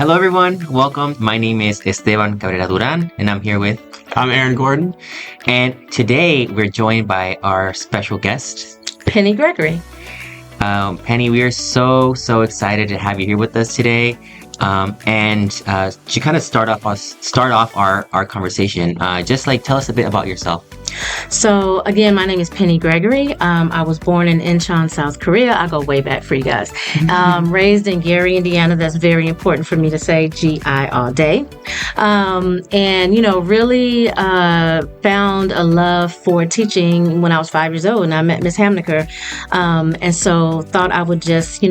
Hello, everyone. Welcome. My name is Esteban Cabrera Duran, and I'm here with. I'm Aaron Gordon. And today we're joined by our special guest, Pennie Gregory. Pennie. We are so excited to have you here with us today. And to kind of start off our conversation, just like tell us a bit about yourself. So again, my name is Pennie Gregory. I was born in Incheon, South Korea. I go way back for you guys. Raised in Gary, Indiana. That's very important for me to say GI all day. And, really found a love for teaching when I was 5 years old and I met Miss Hamniker. And so thought I would just,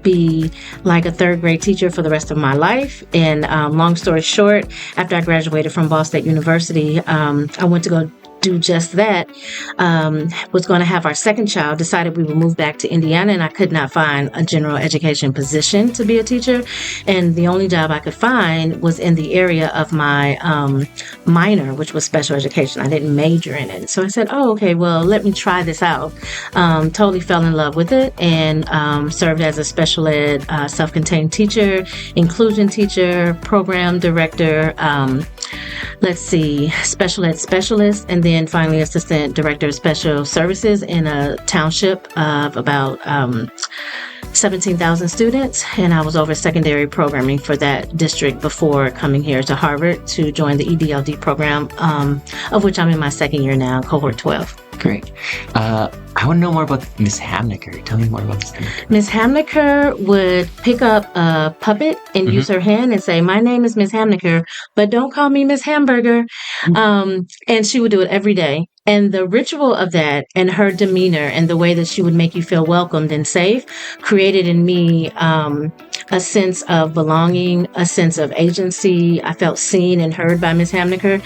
be like a third grade teacher for the rest of my life. And long story short, after I graduated from Ball State University, I went to go do just that. Was going to have our second child, decided we would move back to Indiana, and I could not find a general education position to be a teacher. And the only job I could find was in the area of my minor, which was special education. I didn't major in it. So I said, oh, okay, well, let me try this out. Totally fell in love with it and served as a special ed self-contained teacher, inclusion teacher, program director, special ed specialist, and then finally assistant director of special services in a township of about 17,000 students. And I was over secondary programming for that district before coming here to Harvard to join the EDLD program, of which I'm in my second year now, cohort 12. Great. I want to know more about Miss Hamniker. Tell me more about Miss Hamniker. Miss Hamniker would pick up a puppet and use her hand and say, "My name is Miss Hamniker, but don't call me Miss Hamburger." And she would do it every day. And the ritual of that and her demeanor and the way that she would make you feel welcomed and safe created in me a sense of belonging, a sense of agency. I felt seen and heard by Miss Hamniker.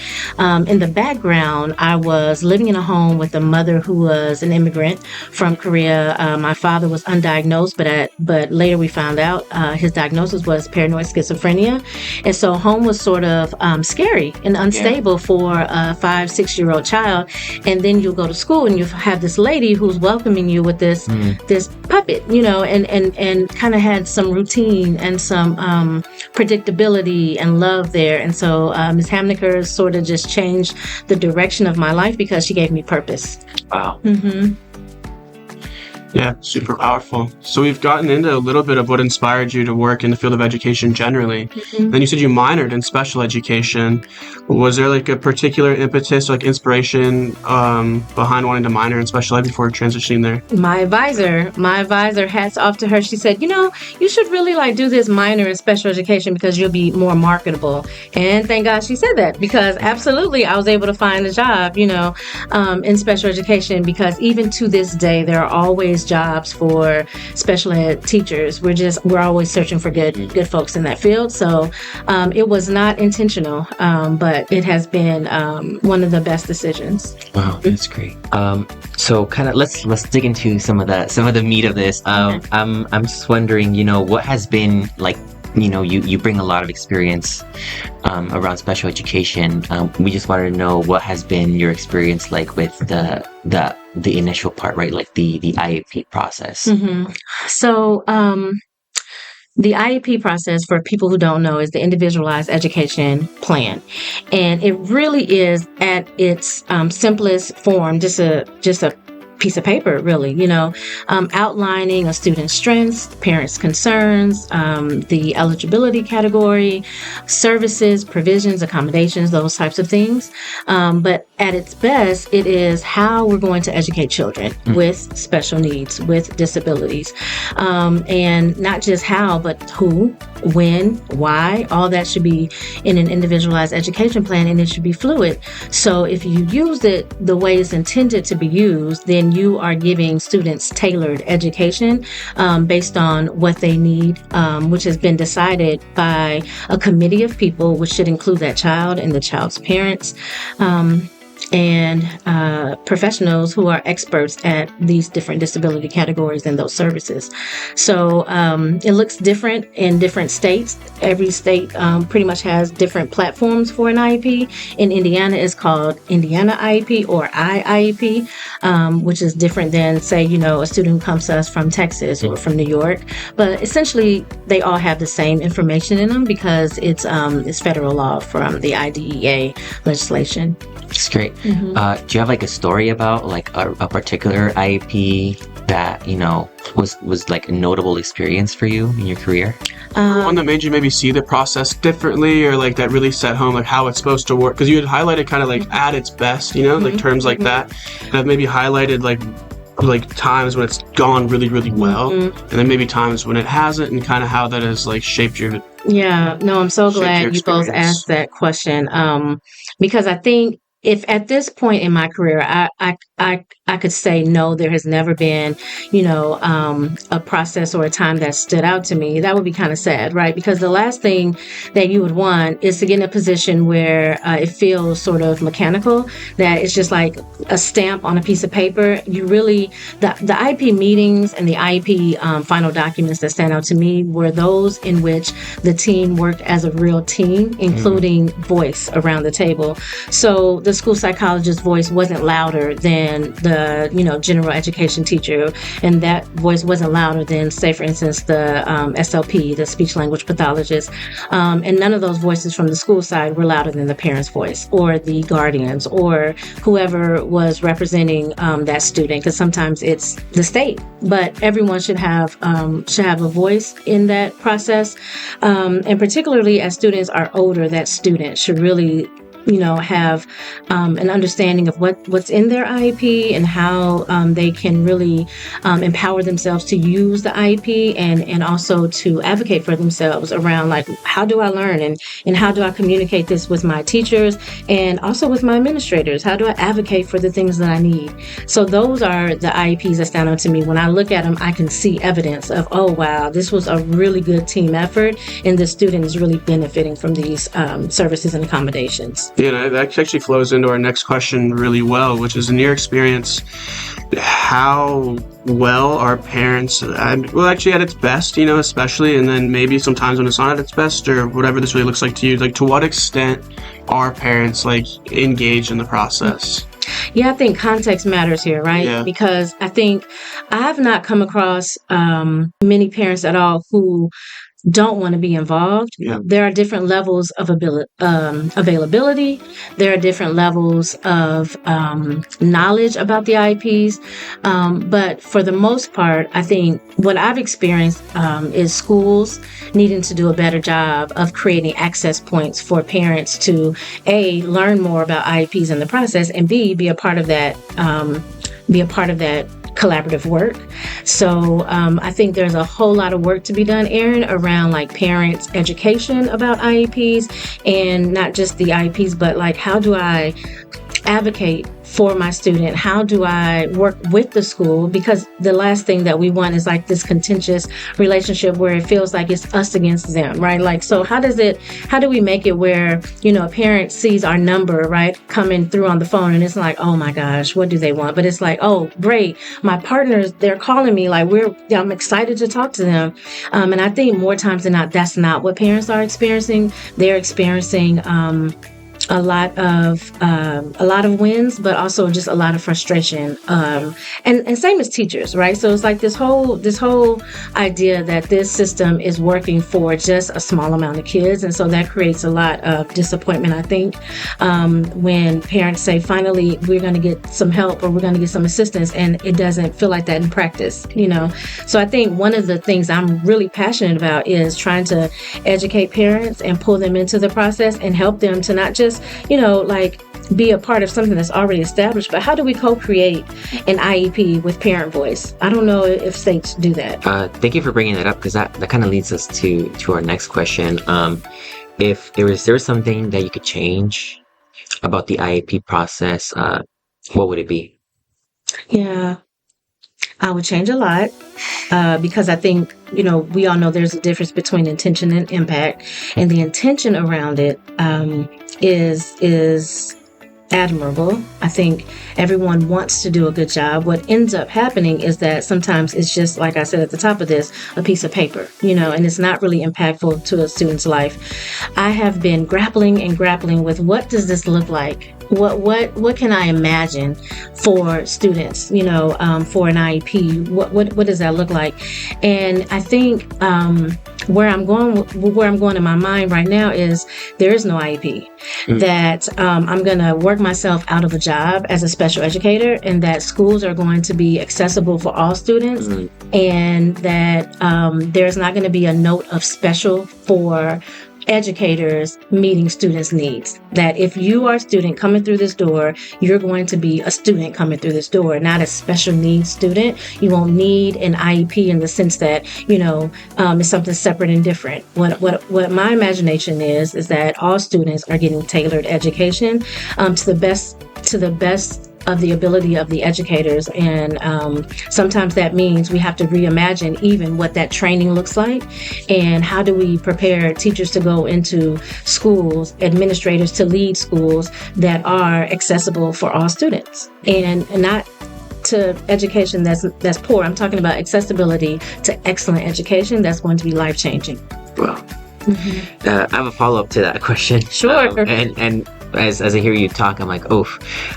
In the background, I was living in a home with a mother who was an immigrant from Korea. My father was undiagnosed, but later we found out his diagnosis was paranoid schizophrenia. And so home was sort of scary and unstable for a 5-6-year-old child. And then you'll go to school and you have this lady who's welcoming you with this puppet, and kind of had some routine and some predictability and love there. And so Ms. Hamniker sort of just changed the direction of my life because she gave me purpose. Wow. Mm-hmm. Yeah, super powerful. So we've gotten into a little bit of what inspired you to work in the field of education generally. Then you said you minored in special education. Was there like a particular impetus, like inspiration behind wanting to minor in special ed before transitioning there? My advisor, hats off to her. She said, you should really do this minor in special education because you'll be more marketable. And thank God she said that, because absolutely I was able to find a job, in special education, because even to this day, there are always jobs for special ed teachers. We're always searching for good folks in that field. So it was not intentional, but it has been one of the best decisions. Wow, that's great. So kind of let's dig into some of the meat of this. I'm just wondering, what has been like. You bring a lot of experience around special education. We just wanted to know what has been your experience like with the initial part, right? Like the IEP process. Mm-hmm. So the IEP process, for people who don't know, is the Individualized Education Plan. And it really is at its simplest form, just a piece of paper, really, outlining a student's strengths, parents' concerns, the eligibility category, services, provisions, accommodations, those types of things. But at its best, it is how we're going to educate children with special needs, with disabilities. And not just how, but who, when, why, all that should be in an individualized education plan, and it should be fluid. So if you use it the way it's intended to be used, then you are giving students tailored education based on what they need, which has been decided by a committee of people, which should include that child and the child's parents. and professionals who are experts at these different disability categories and those services. So it looks different in different states. Every state pretty much has different platforms for an IEP. In Indiana, it's called Indiana IEP or IIEP, which is different than, say, a student who comes to us from Texas or from New York. But essentially, they all have the same information in them because it's federal law from the IDEA legislation. That's great. Do you have like a story about like a particular IEP that was like a notable experience for you in your career? One that made you maybe see the process differently, or like that really set home like how it's supposed to work? Because you had highlighted kind of like at its best, like terms like that maybe highlighted like times when it's gone really, really well, and then maybe times when it hasn't, and kind of how that has like shaped your. Yeah, no, I'm so glad you both asked that question, because I think if at this point in my career, I could say no, there has never been, a process or a time that stood out to me. That would be kind of sad, right? Because the last thing that you would want is to get in a position where it feels sort of mechanical, that it's just like a stamp on a piece of paper. You really, the IEP meetings and the IEP final documents that stand out to me were those in which the team worked as a real team, including voice around the table. So the school psychologist's voice wasn't louder than the general education teacher, and that voice wasn't louder than, say, for instance, the SLP, the speech language pathologist, and none of those voices from the school side were louder than the parent's voice or the guardians or whoever was representing that student, because sometimes it's the state, but everyone should have a voice in that process, and particularly as students are older, that student should really have an understanding of what's in their IEP and how they can really empower themselves to use the IEP and also to advocate for themselves around, like, how do I learn and how do I communicate this with my teachers and also with my administrators? How do I advocate for the things that I need? So those are the IEPs that stand out to me. When I look at them, I can see evidence of, oh, wow, this was a really good team effort and the student is really benefiting from these services and accommodations. Yeah, that actually flows into our next question really well, which is, in your experience, how well are parents, actually at its best, especially, and then maybe sometimes when it's not at its best, or whatever this really looks like to you, like to what extent are parents like engaged in the process? Yeah, I think context matters here, right? Yeah. Because I think I have not come across many parents at all who don't want to be involved. Yeah. There are different levels of availability. There are different levels of knowledge about the IEPs. But for the most part, I think what I've experienced is schools needing to do a better job of creating access points for parents to, A, learn more about IEPs in the process, and B, be a part of that collaborative work. So I think there's a whole lot of work to be done, Erin, around like parents' education about IEPs, and not just the IEPs, but like, how do I advocate for my student? How do I work with the school? Because the last thing that we want is like this contentious relationship where it feels like it's us against them, right? Like, so how do we make it where, a parent sees our number, right, coming through on the phone, and it's like, oh my gosh, what do they want? But it's like, oh, great, my partners, they're calling me, like, I'm excited to talk to them. And I think more times than not, that's not what parents are experiencing. They're experiencing a lot of wins, but also just a lot of frustration, and same as teachers, right? So it's like this whole idea that this system is working for just a small amount of kids, and so that creates a lot of disappointment, I think, when parents say, finally, we're going to get some help or we're going to get some assistance, and it doesn't feel like that in practice, So I think one of the things I'm really passionate about is trying to educate parents and pull them into the process and help them to not just be a part of something that's already established, but how do we co-create an IEP with parent voice? I don't know if states do that. Thank you for bringing that up, because that kind of leads us to our next question. If there was something that you could change about the IEP process, what would it be? Yeah, I would change a lot, because I think, we all know there's a difference between intention and impact, and the intention around it is admirable. I think everyone wants to do a good job. What ends up happening is that sometimes it's just, like I said at the top of this, a piece of paper, and it's not really impactful to a student's life. I have been grappling with what does this look like? What can I imagine for students, for an IEP? What does that look like? And I think where I'm going in my mind right now is there is no IEP. That I'm going to work myself out of a job as a special educator, and that schools are going to be accessible for all students, and that there's not going to be a note of special for educators meeting students' needs. That if you are a student coming through this door, you're going to be a student coming through this door, not a special needs student. You won't need an IEP in the sense that, it's something separate and different. What my imagination is that all students are getting tailored education to the best of the ability of the educators. And sometimes that means we have to reimagine even what that training looks like, and how do we prepare teachers to go into schools, administrators to lead schools that are accessible for all students, and not to education that's poor. I'm talking about accessibility to excellent education that's going to be life-changing. Well, I have a follow-up to that question. Sure. And as I hear you talk, I'm like, oh,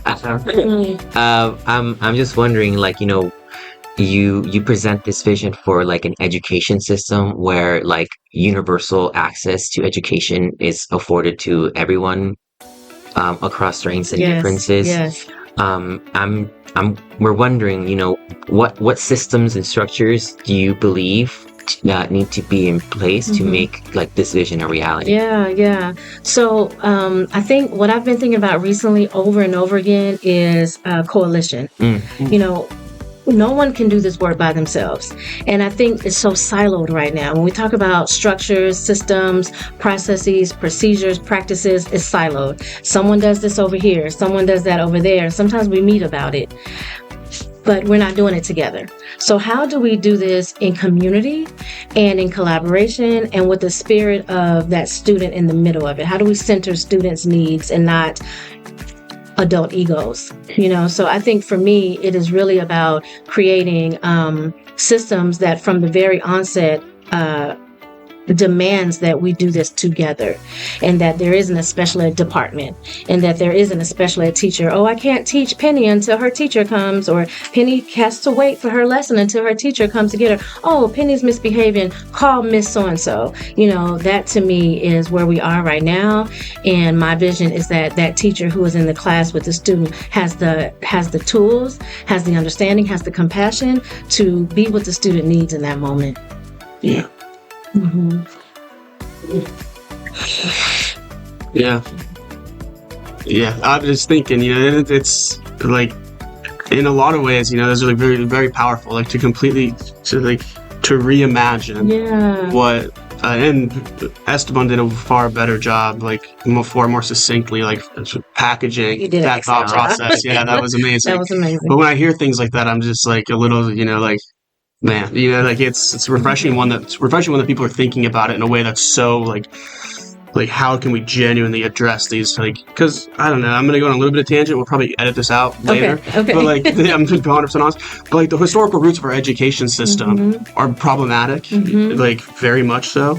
I'm just wondering, like, you present this vision for like an education system where like universal access to education is afforded to everyone across strengths and differences. Yes. We're wondering, what systems and structures do you believe that need to be in place to make like this vision a reality? Yeah. So I think what I've been thinking about recently over and over again is coalition. No one can do this work by themselves. And I think it's so siloed right now. When we talk about structures, systems, processes, procedures, practices, it's siloed. Someone does this over here, someone does that over there. Sometimes we meet about it, but we're not doing it together. So how do we do this in community and in collaboration and with the spirit of that student in the middle of it? How do we center students' needs and not adult egos? So I think for me, it is really about creating systems that from the very onset demands that we do this together, and that there isn't a special ed department, and that there isn't a special ed teacher. Oh, I can't teach Pennie until her teacher comes, or Pennie has to wait for her lesson until her teacher comes to get her. Oh, Pennie's misbehaving, call Miss So-and-so. That to me is where we are right now. And my vision is that that teacher who is in the class with the student has the tools, has the understanding, has the compassion to be what the student needs in that moment. Yeah. Yeah, I was thinking, it's like in a lot of ways, those are like very, very powerful, like to reimagine what and Esteban did a far better job, like far more succinctly, like packaging that thought process. Yeah, that was amazing. That was amazing. But when I hear things like that, I'm just like a little, like, man, like it's refreshing when people are thinking about it in a way that's so like how can we genuinely address these, like, because I don't know, I'm gonna go on a little bit of tangent, we'll probably edit this out later. Okay. But like I'm just 100% honest, but like the historical roots of our education system are problematic, like very much so.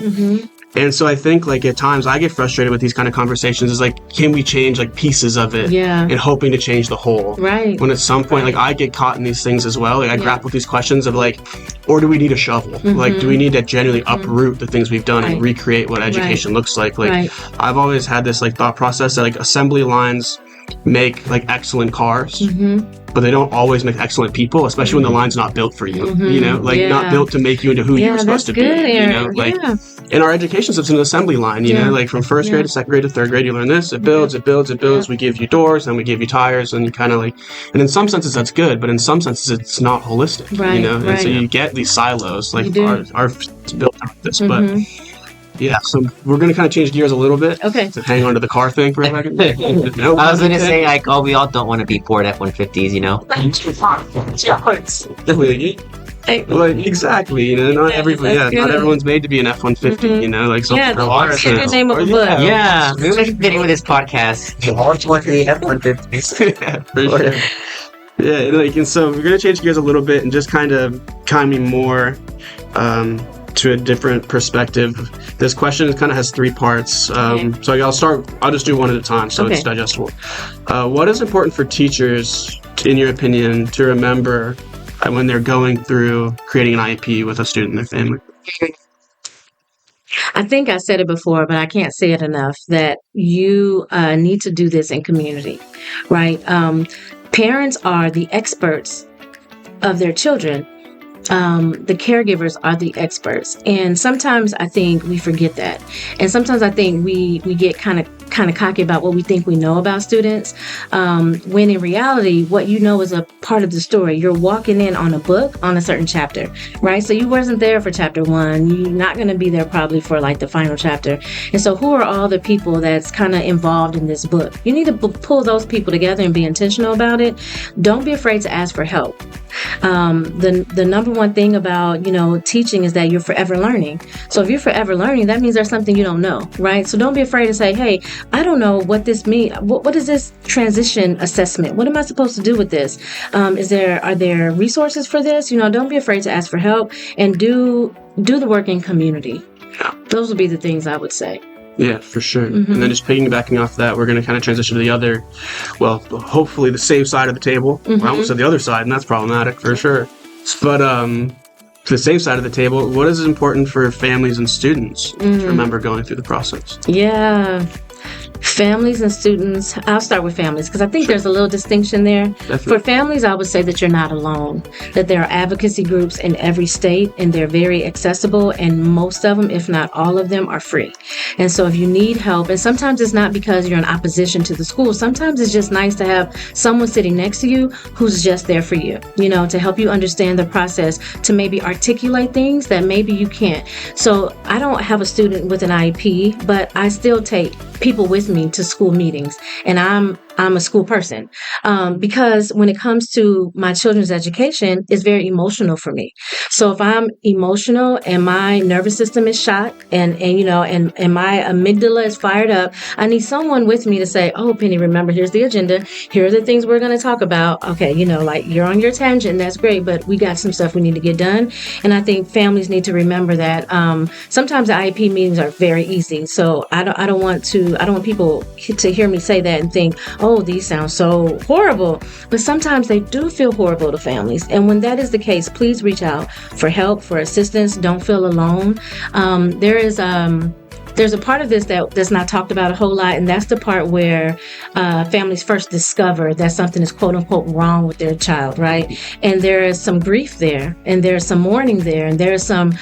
And so I think like at times I get frustrated with these kind of conversations is like, can we change like pieces of it and hoping to change the whole? Right. When at some point, like I get caught in these things as well. Like I grapple with these questions of like, or do we need a shovel? Like, do we need to genuinely uproot the things we've done and recreate what education looks like? Like I've always had this like thought process that like assembly lines make like excellent cars, but they don't always make excellent people, especially when the line's not built for you, not built to make you into who you're supposed to be, in our education system, an assembly line, like from first grade to second grade to third grade, you learn this, it builds, we give you doors, then we give you tires, and you kind of like, and in some senses that's good, but in some senses it's not holistic, and so you get these silos, like our built around this, but yeah, so we're going to kind of change gears a little bit. Okay. To hang on to the car thing for a second. I was going to say, like, we all don't want to be Ford F-150s, Like, exactly, you know, not everybody, that's not good. everyone's made to be an F-150, you know, like some Yeah, people are. that's a good name of a book. Yeah, maybe we should name of this podcast. Yeah, for sure. Yeah, and so we're gonna change gears a little bit and just kind of coming more to a different perspective. This question kind of has three parts. So I'll just do one at a time so it's digestible. What is important for teachers, in your opinion, to remember when they're going through creating an IEP with a student and their family? I think I said it before, but I can't say it enough, that you need to do this in community, right? Parents are the experts of their children. The caregivers are the experts, and sometimes I think we forget that, and sometimes I think we get kind of cocky about what we think we know about students, when in reality what you know is a part of the story. You're walking in on a book on a certain chapter, right? So you wasn't there for chapter 1, you're not going to be there probably for like the final chapter, and so who are all the people that's kind of involved in this book? You need to pull those people together and be intentional about it. Don't be afraid to ask for help. The number one thing about, teaching is that you're forever learning. So if you're forever learning, that means there's something you don't know, right? So don't be afraid to say, hey, I don't know what this means. What is this transition assessment? What am I supposed to do with this? Are there resources for this? Don't be afraid to ask for help and do the work in community. Those would be the things I would say. Yeah, for sure. And then just piggybacking off that, we're going to kind of transition to the other, hopefully the same side of the table. I almost said the other side, and that's problematic for sure. But to the same side of the table, what is important for families and students to remember going through the process? Yeah. Families and students, I'll start with families because I think there's a little distinction there. Definitely. For families, I would say that you're not alone, that there are advocacy groups in every state and they're very accessible, and most of them, if not all of them, are free. And so if you need help, and sometimes it's not because you're in opposition to the school, sometimes it's just nice to have someone sitting next to you who's just there for you, to help you understand the process, to maybe articulate things that maybe you can't. So I don't have a student with an IEP, but I still take people with me to school meetings, and I'm a school person, because when it comes to my children's education, it's very emotional for me. So if I'm emotional and my nervous system is shot and my amygdala is fired up, I need someone with me to say, oh, Pennie, remember, here's the agenda. Here are the things we're going to talk about. Okay, you're on your tangent. That's great, but we got some stuff we need to get done. And I think families need to remember that sometimes the IEP meetings are very easy. So I don't want people to hear me say that and think, oh, these sound so horrible. But sometimes they do feel horrible to families. And when that is the case, please reach out for help, for assistance. Don't feel alone. There's a part of this that's not talked about a whole lot, and that's the part where families first discover that something is quote unquote wrong with their child, right? And there is some grief there, and there's some mourning there, and there's some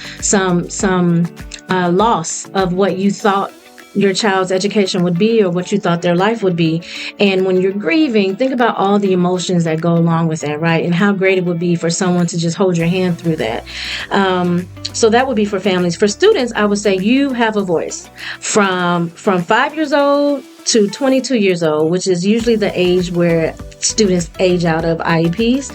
loss of what you thought your child's education would be or what you thought their life would be. And when you're grieving, think about all the emotions that go along with that, right? And how great it would be for someone to just hold your hand through that. So that would be for families. For students, I would say you have a voice from 5 years old to 22 years old, which is usually the age where students age out of IEPs.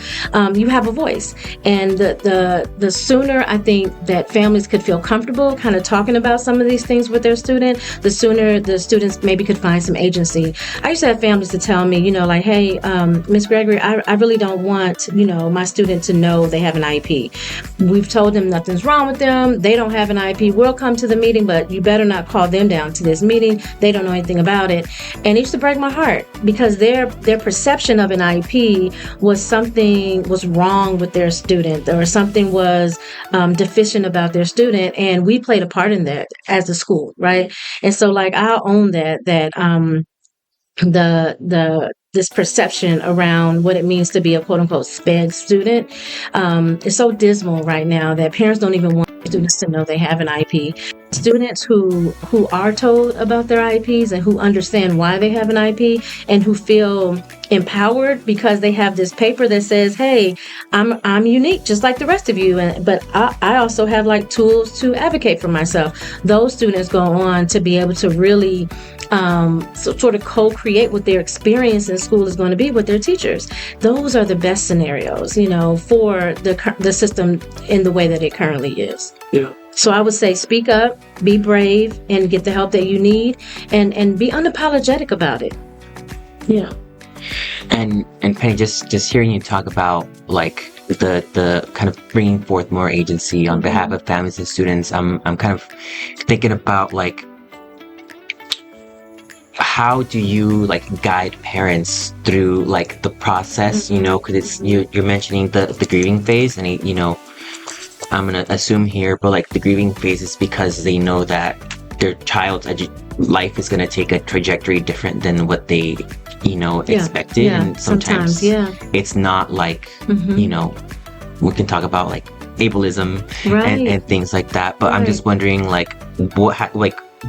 You have a voice, and the sooner I think that families could feel comfortable kind of talking about some of these things with their student, the sooner the students maybe could find some agency. I used to have families to tell me, like, hey, Miss Gregory, I really don't want, my student to know they have an IEP. We've told them nothing's wrong with them. They don't have an IEP. We'll come to the meeting, but you better not call them down to this meeting. They don't know anything about it. And it used to break my heart because their perception of an IEP was wrong with their student, or something was deficient about their student, and we played a part in that as a school, right? And so, I'll own that this perception around what it means to be a quote unquote SPED student is so dismal right now that parents don't even want students to know they have an IEP. students who are told about their IEPs and who understand why they have an IEP and who feel empowered because they have this paper that says, hey, I'm unique just like the rest of you, but I also have like tools to advocate for myself. Those students go on to be able to really sort of co-create what their experience in school is going to be with their teachers. Those are the best scenarios, for the system in the way that it currently is. Yeah. So I would say speak up, be brave, and get the help that you need, and be unapologetic about it. Yeah. And Pennie, just hearing you talk about like the kind of bringing forth more agency on behalf of families and students, I'm kind of thinking about like, how do you like guide parents through like the process, because it's you're mentioning the grieving phase, and I'm gonna assume here, but like the grieving phase is because they know that their child's life is gonna take a trajectory different than what they expected, and sometimes it's not like we can talk about like ableism and things like that, but I'm just wondering like what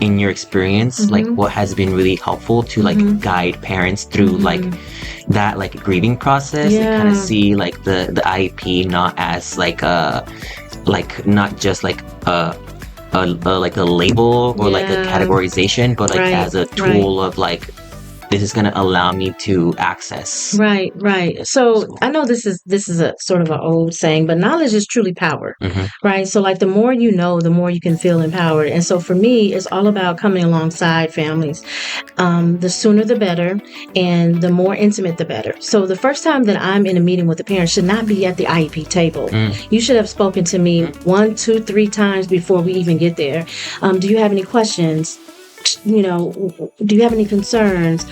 in your experience, like what has been really helpful to like guide parents through like that like grieving process and kind of see like the IEP not as like not just like a label or like a categorization, but like as a tool of like, this is going to allow me to access. Right. So I know this is a sort of an old saying, but knowledge is truly power, right? So like the more you know, the more you can feel empowered. And so for me, it's all about coming alongside families. The sooner the better, and the more intimate the better. So the first time that I'm in a meeting with a parent should not be at the IEP table. You should have spoken to me 1, 2, 3 times before we even get there. Do you have any questions? Do you have any concerns?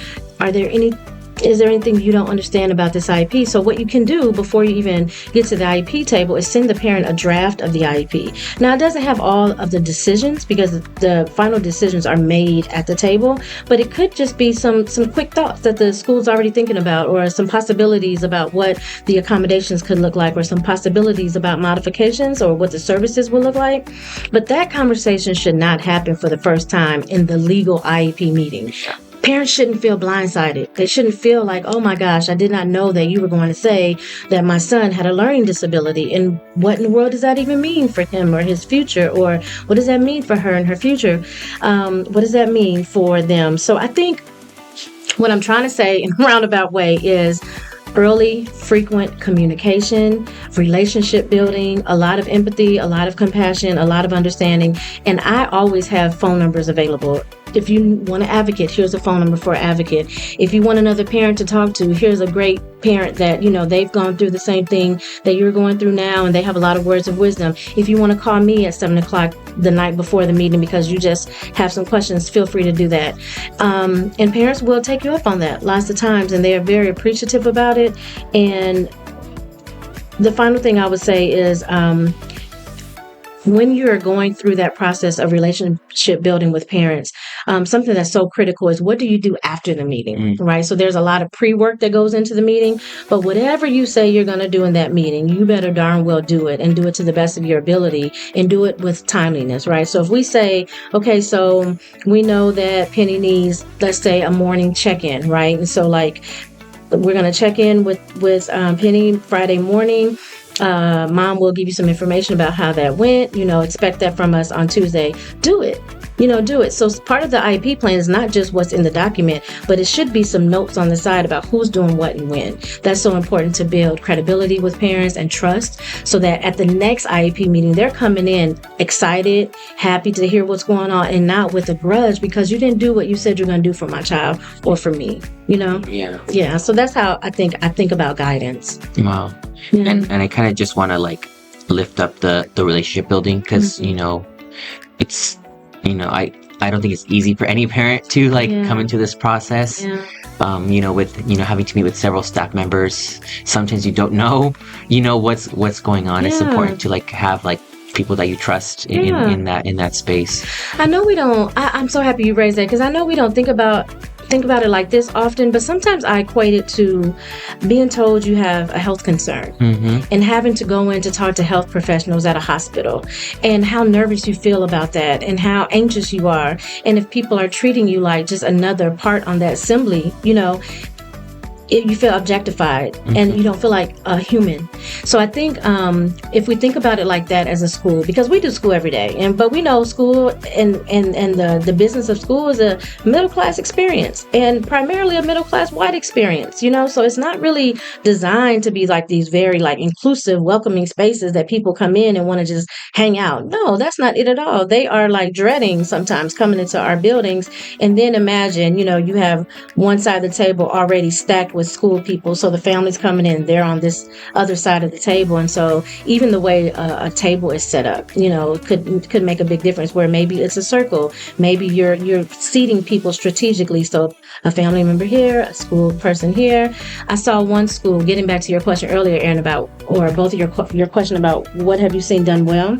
Is there anything you don't understand about this IEP? So what you can do before you even get to the IEP table is send the parent a draft of the IEP. Now, it doesn't have all of the decisions because the final decisions are made at the table, but it could just be some quick thoughts that the school's already thinking about, or some possibilities about what the accommodations could look like, or some possibilities about modifications or what the services will look like. But that conversation should not happen for the first time in the legal IEP meeting. Parents shouldn't feel blindsided. They shouldn't feel like, oh my gosh, I did not know that you were going to say that my son had a learning disability. And what in the world does that even mean for him or his future? Or what does that mean for her and her future? What does that mean for them? So I think what I'm trying to say in a roundabout way is early, frequent communication, relationship building, a lot of empathy, a lot of compassion, a lot of understanding. And I always have phone numbers available. If you want an advocate, here's a phone number for an advocate. If you want another parent to talk to, here's a great parent that, they've gone through the same thing that you're going through now, and they have a lot of words of wisdom. If you want to call me at 7:00 the night before the meeting because you just have some questions, feel free to do that. And parents will take you up on that lots of times, and they are very appreciative about it. And the final thing I would say is, when you're going through that process of relationship building with parents, something that's so critical is, what do you do after the meeting, right? So there's a lot of pre-work that goes into the meeting, but whatever you say you're going to do in that meeting, you better darn well do it, and do it to the best of your ability, and do it with timeliness, right? So if we say, okay, so we know that Pennie needs, let's say, a morning check-in, right? And so like, we're going to check in with Pennie Friday morning. Mom will give you some information about how that went. Expect that from us on Tuesday. Do it. Do it. So part of the IEP plan is not just what's in the document, but it should be some notes on the side about who's doing what and when. That's so important to build credibility with parents and trust, so that at the next IEP meeting, they're coming in excited, happy to hear what's going on, and not with a grudge because you didn't do what you said you're going to do for my child or for me. Yeah. So that's how I think about guidance. Wow. Yeah. And I kind of just want to like lift up the relationship building, because it's I don't think it's easy for any parent to like come into this process. With having to meet with several staff members. Sometimes you don't know what's going on. It's important to like have like people that you trust in that space. I know we don't. I'm so happy you raised that, because I know we don't think about think about it like this often, but sometimes I equate it to being told you have a health concern and having to go in to talk to health professionals at a hospital, and how nervous you feel about that and how anxious you are. And if people are treating you like just another part on that assembly, you feel objectified and you don't feel like a human. So I think if we think about it like that as a school, because we do school every day, but we know school and the business of school is a middle class experience, and primarily a middle class white experience, so it's not really designed to be like these very like inclusive, welcoming spaces that people come in and want to just hang out. No, that's not it at all. They are like dreading sometimes coming into our buildings. And then imagine, you have one side of the table already stacked with school people, so the family's coming in, they're on this other side of the table, and so even the way a table is set up, could make a big difference, where maybe it's a circle, maybe you're seating people strategically, so a family member here, a school person here. I saw one school, getting back to your question earlier, Aaron, about, or both of your question about what have you seen done well.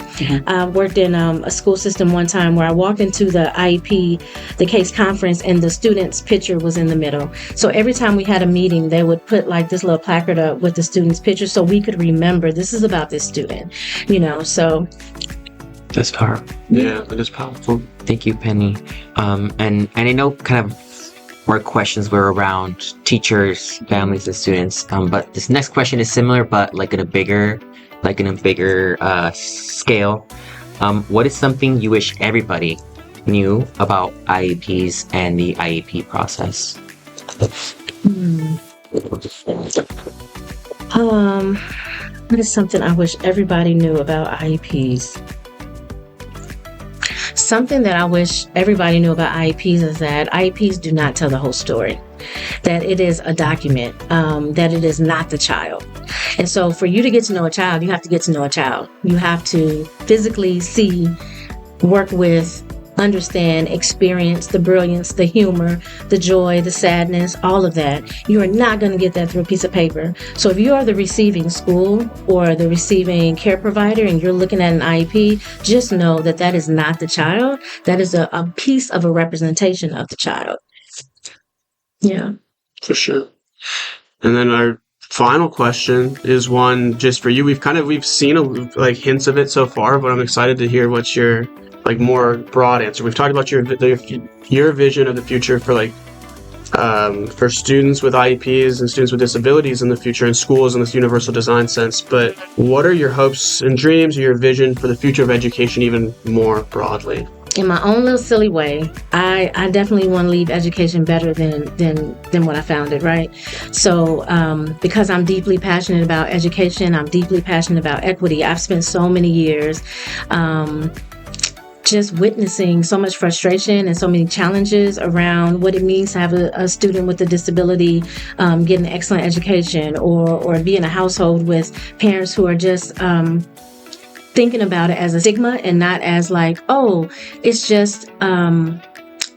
I worked in a school system one time where I walked into the IEP, the case conference, and the student's picture was in the middle. So every time we had a meeting, they would put like this little placard up with the student's picture so we could remember this is about this student, so. That's powerful. Yeah, that is powerful. Thank you, Pennie. And I know kind of our questions were around teachers, families, and students. But this next question is similar, but like in a bigger scale. What is something you wish everybody knew about IEPs and the IEP process? What is something I wish everybody knew about IEPs? Something that I wish everybody knew about IEPs is that IEPs do not tell the whole story. That it is a document, that it is not the child. And so for you to get to know a child, you have to get to know a child. You have to physically see, work with, understand, experience the brilliance, the humor, the joy, the sadness, all of that. You are not going to get that through a piece of paper. So if you are the receiving school or the receiving care provider and you're looking at an IEP, just know that that is not the child. That is a piece of a representation of the child. Yeah. For sure. And then our final question is one just for you. We've seen like hints of it so far, but I'm excited to hear what's your like more broad answer. We've talked about your vision of the future for for students with IEPs and students with disabilities in the future, and schools in this universal design sense. But what are your hopes and dreams, or your vision for the future of education even more broadly? In my own little silly way, I definitely want to leave education better than what I found it, right? So because I'm deeply passionate about education, I'm deeply passionate about equity. I've spent so many years just witnessing so much frustration and so many challenges around what it means to have a student with a disability get an excellent education, or be in a household with parents who are just thinking about it as a stigma and not as like, oh, it's just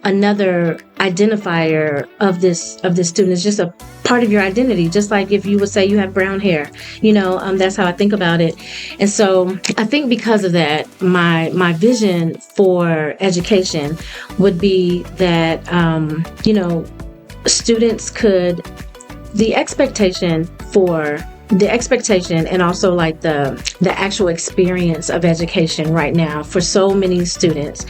another identifier of this student. It's just a part of your identity, just like if you would say you have brown hair, that's how I think about it. And so I think because of that, my vision for education would be that students could, the expectation and also like the actual experience of education right now for so many students.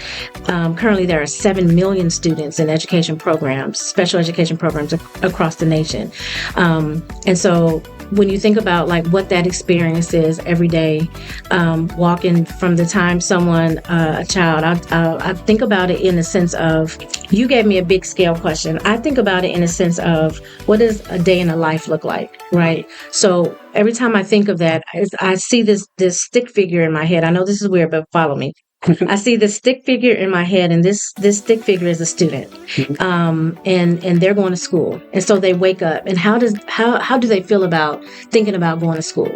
Currently there are 7 million students in education programs, special education programs across the nation. And so when you think about like what that experience is every day, walking from the time someone, a child, I think about it in the sense of, you gave me a big scale question. I think about it in a sense of, what does a day in a life look like, right? So every time I think of that, I see this stick figure in my head. I know this is weird, but follow me. I see the stick figure in my head, and this stick figure is a student, and they're going to school, and so they wake up. And how do they feel about thinking about going to school?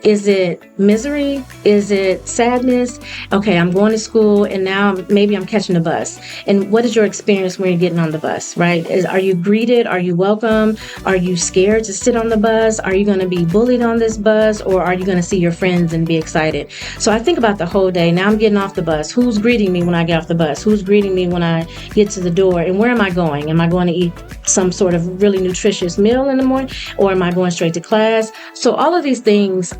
Is it misery? Is it sadness? Okay, I'm going to school, and now maybe I'm catching a bus. And what is your experience when you're getting on the bus? Right? Are you greeted? Are you welcome? Are you scared to sit on the bus? Are you going to be bullied on this bus, or are you going to see your friends and be excited? So I think about the whole day. Now I'm getting off the bus. bus? Who's greeting me when I get off the bus? Who's greeting me when I get to the door? And where am I going? Am I going to eat some sort of really nutritious meal in the morning, or am I going straight to class? So all of these things,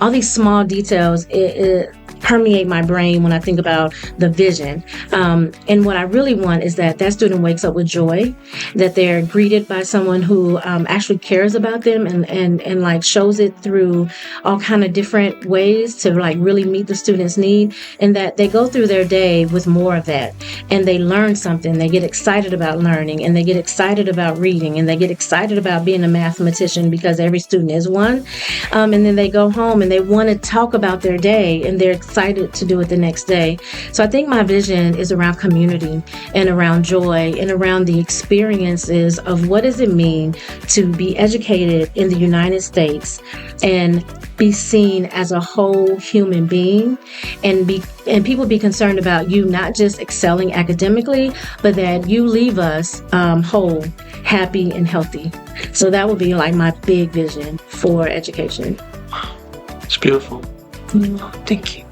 all these small details, it permeate my brain when I think about the vision. And what I really want is that student wakes up with joy, that they're greeted by someone who actually cares about them and like shows it through all kind of different ways to like really meet the student's need, and that they go through their day with more of that, and they learn something. They get excited about learning, and they get excited about reading, and they get excited about being a mathematician, because every student is one. And then they go home and they want to talk about their day, and they're excited to do it the next day. So I think my vision is around community and around joy and around the experiences of what does it mean to be educated in the United States and be seen as a whole human being, and people be concerned about you not just excelling academically, but that you leave us whole, happy, and healthy. So that would be like my big vision for education. It's beautiful. Thank you.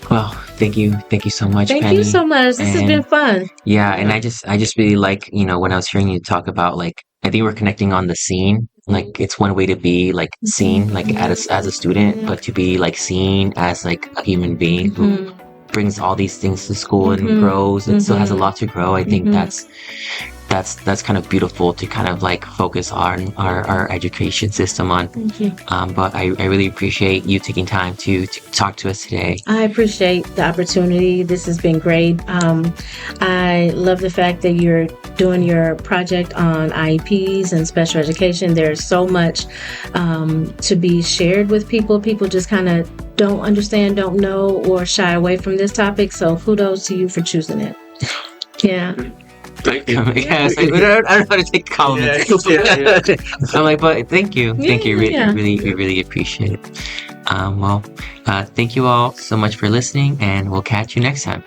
Well, thank you so much, Thank Pennie. you so much. This has been fun. Yeah, and I just really like, when I was hearing you talk about, like, I think we're connecting on the scene. Like, it's one way to be like seen, like as a student, but to be like seen as like a human being who brings all these things to school and grows and still has a lot to grow. I think that's kind of beautiful to kind of like focus on our education system on. Thank you. But I really appreciate you taking time to talk to us today. I appreciate the opportunity. This has been great. I love the fact that you're doing your project on IEPs and special education. There's so much to be shared with people. People just kind of don't understand, don't know, or shy away from this topic. So kudos to you for choosing it. Yeah. Thank you. Yes, I don't know how to take compliments. Yeah. I'm like, but thank you. Thank you. Yeah. We really appreciate it. Thank you all so much for listening, and we'll catch you next time.